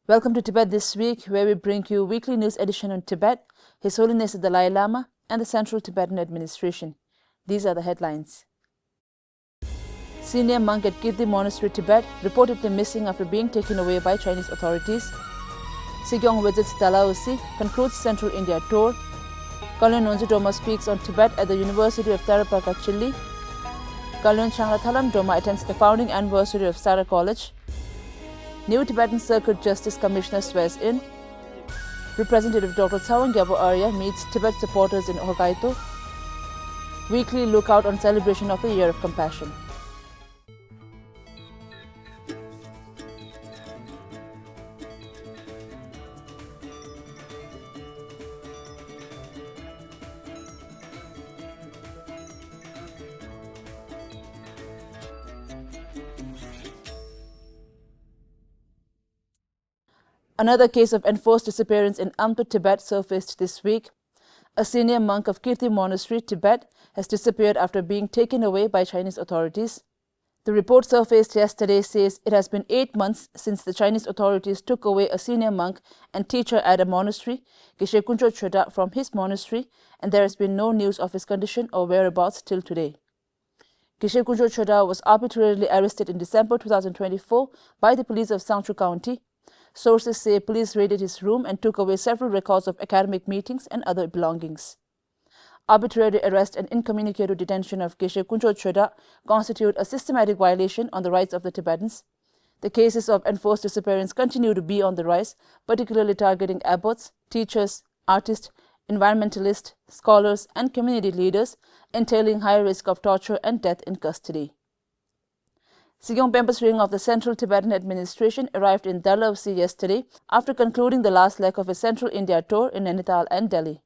Welcome to Tibet This Week, where we bring you weekly news edition on Tibet, His Holiness the Dalai Lama, and the Central Tibetan Administration. These are the headlines. Senior monk at Kirti Monastery, Tibet, reportedly missing after being taken away by Chinese authorities. Sikyong visits Dalhousie, concludes Central India tour. Kalon speaks on Tibet at the University of Tarapacá, Chile. Kalon Changra attends the founding anniversary of Sara College. New Tibetan Circuit Justice Commissioner swears in. Representative Dr. Tsewang Arya meets Tibet supporters in Hokkaido. Weekly lookout on celebration of the Year of Compassion. Another case of enforced disappearance in Amdo, Tibet surfaced this week. A senior monk of Kirti Monastery, Tibet, has disappeared after being taken away by Chinese authorities. The report surfaced yesterday says it has been 8 months since the Chinese authorities took away a senior monk and teacher at a monastery, Geshe Kuncho Choda, from his monastery, and there has been no news of his condition or whereabouts till today. Geshe Kuncho Choda was arbitrarily arrested in December 2024 by the police of Sangchu County. Sources say police raided his room and took away several records of academic meetings and other belongings. Arbitrary arrest and incommunicado detention of Geshe Kuncho Choda constitute a systematic violation on the rights of the Tibetans. The cases of enforced disappearance continue to be on the rise, particularly targeting abbots, teachers, artists, environmentalists, scholars, and community leaders, entailing high risk of torture and death in custody. Sikyong Pempasring of the Central Tibetan Administration arrived in Dalhousie yesterday after concluding the last leg of his Central India tour in Nainital and Delhi.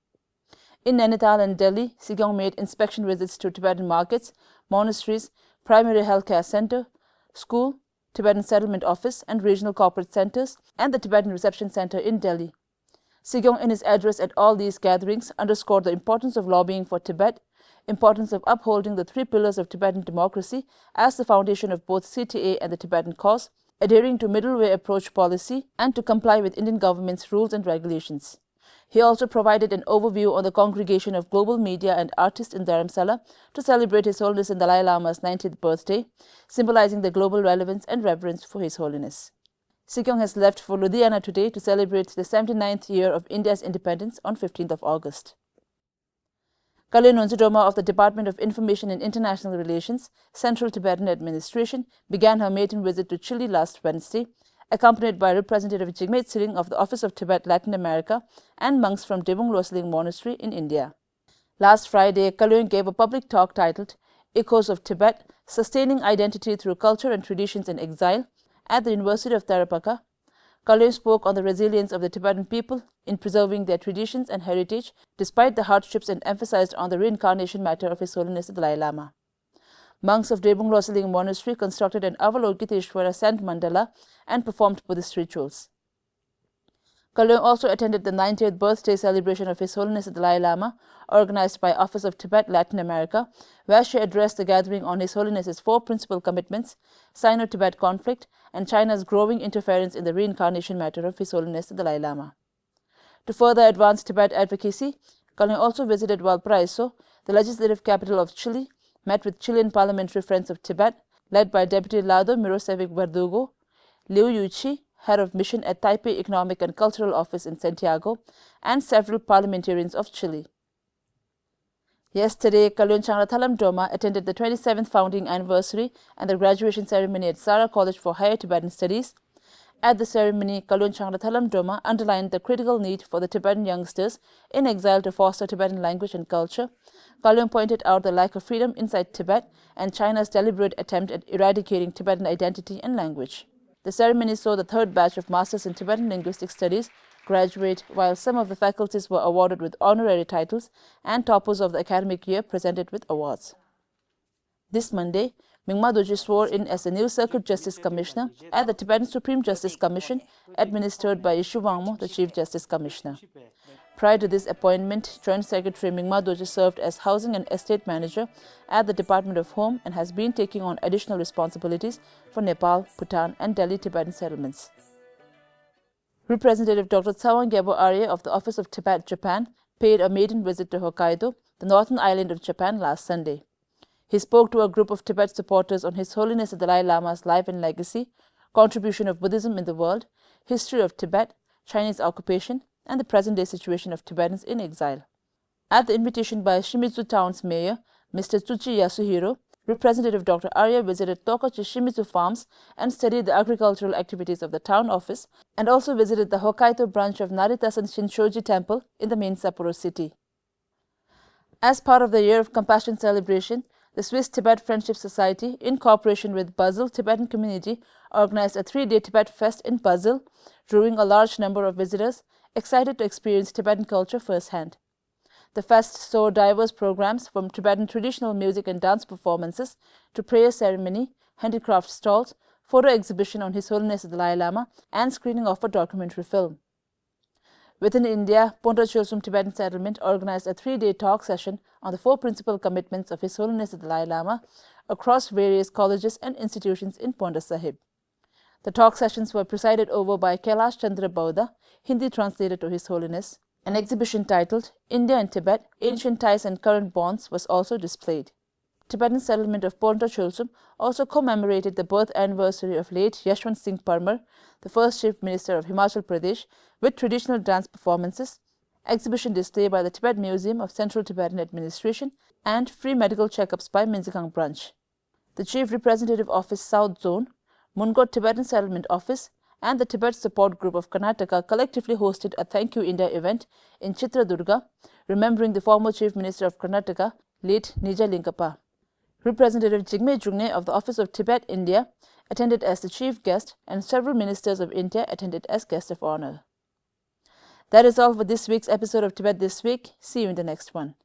In Nainital and Delhi, Sikyong made inspection visits to Tibetan markets, monasteries, primary healthcare center, school, Tibetan settlement office and regional corporate centers, and the Tibetan reception center in Delhi. Sikyong, in his address at all these gatherings, underscored the importance of lobbying for Tibet, importance of upholding the 3 pillars of Tibetan democracy as the foundation of both CTA and the Tibetan cause, adhering to middle way approach policy, and to comply with Indian government's rules and regulations. He also provided an overview on the congregation of global media and artists in Dharamsala to celebrate His Holiness the Dalai Lama's 90th birthday, symbolizing the global relevance and reverence for His Holiness. Sikyong has left for Ludhiana today to celebrate the 79th year of India's independence on 15th of August. Kalon of the Department of Information and International Relations, Central Tibetan Administration, began her maiden visit to Chile last Wednesday, accompanied by Representative Jigme Tsering of the Office of Tibet Latin America and monks from Debung Monastery in India. Last Friday, Kalon gave a public talk titled Echoes of Tibet, Sustaining Identity Through Culture and Traditions in Exile at the University of Tarapacá. Kalon spoke on the resilience of the Tibetan people in preserving their traditions and heritage despite the hardships and emphasized on the reincarnation matter of His Holiness the Dalai Lama. Monks of Debung Monastery constructed an Avalokiteshvara sand mandala and performed Buddhist rituals. Kalon also attended the 90th birthday celebration of His Holiness the Dalai Lama, organized by Office of Tibet Latin America, where she addressed the gathering on His Holiness's 4 principal commitments, Sino-Tibet conflict, and China's growing interference in the reincarnation matter of His Holiness the Dalai Lama. To further advance Tibet advocacy, Kalon also visited Valparaiso, the legislative capital of Chile, met with Chilean parliamentary Friends of Tibet, led by Deputy Lado Mirosevic Verdugo, Liu Yuqi, head of mission at Taipei Economic and Cultural Office in Santiago, and several parliamentarians of Chile. Yesterday, Kalon Dolma attended the 27th founding anniversary and the graduation ceremony at Sara College for Higher Tibetan Studies. At the ceremony, Kalon Dolma underlined the critical need for the Tibetan youngsters in exile to foster Tibetan language and culture. Kalon pointed out the lack of freedom inside Tibet and China's deliberate attempt at eradicating Tibetan identity and language. The ceremony saw the 3rd batch of Masters in Tibetan Linguistic Studies graduate, while some of the faculties were awarded with honorary titles and toppers of the academic year presented with awards. This Monday, Mingma Doji swore in as the new Circuit Justice Commissioner at the Tibetan Supreme Justice Commission, administered by Tsewang, the Chief Justice Commissioner. Prior to this appointment, Joint Secretary Mingma Doji served as Housing and Estate Manager at the Department of Home and has been taking on additional responsibilities for Nepal, Bhutan and Delhi Tibetan settlements. Representative Dr. Tsewang Arya of the Office of Tibet, Japan, paid a maiden visit to Hokkaido, the northern island of Japan, last Sunday. He spoke to a group of Tibet supporters on His Holiness the Dalai Lama's life and legacy, contribution of Buddhism in the world, history of Tibet, Chinese occupation, and the present-day situation of Tibetans in exile. At the invitation by Shimizu Town's mayor, Mr. Tsuchi Yasuhiro, Representative Dr. Arya visited Tokachi Shimizu farms and studied the agricultural activities of the town office, and also visited the Hokkaido branch of Naritasan Shinshoji Temple in the main Sapporo city. As part of the Year of Compassion celebration, the Swiss Tibet Friendship Society, in cooperation with Basel Tibetan Community, organized a 3-day Tibet Fest in Basel, drawing a large number of visitors excited to experience Tibetan culture firsthand. The fest saw diverse programs from Tibetan traditional music and dance performances to prayer ceremony, handicraft stalls, photo exhibition on His Holiness the Dalai Lama, and screening of a documentary film. Within India, Ponta Chosum Tibetan Settlement organized a 3-day talk session on the 4 principal commitments of His Holiness the Dalai Lama across various colleges and institutions in Ponta Sahib. The talk sessions were presided over by Kailash Chandra Bauda, Hindi translator to His Holiness. An exhibition titled India and Tibet, Ancient Ties and Current Bonds was also displayed. Tibetan settlement of Ponta Chosum also commemorated the birth anniversary of late Yashwant Singh Parmar, the first Chief Minister of Himachal Pradesh, with traditional dance performances, exhibition display by the Tibet Museum of Central Tibetan Administration, and free medical checkups by Minzikang Branch. The Chief Representative Office South Zone, Mungot Tibetan Settlement Office, and the Tibet Support Group of Karnataka collectively hosted a Thank You India event in Chitradurga, remembering the former Chief Minister of Karnataka, late Nija Linkappa. Representative Jigme Jungne of the Office of Tibet, India, attended as the chief guest, and several ministers of India attended as guests of honor. That is all for this week's episode of Tibet This Week. See you in the next one.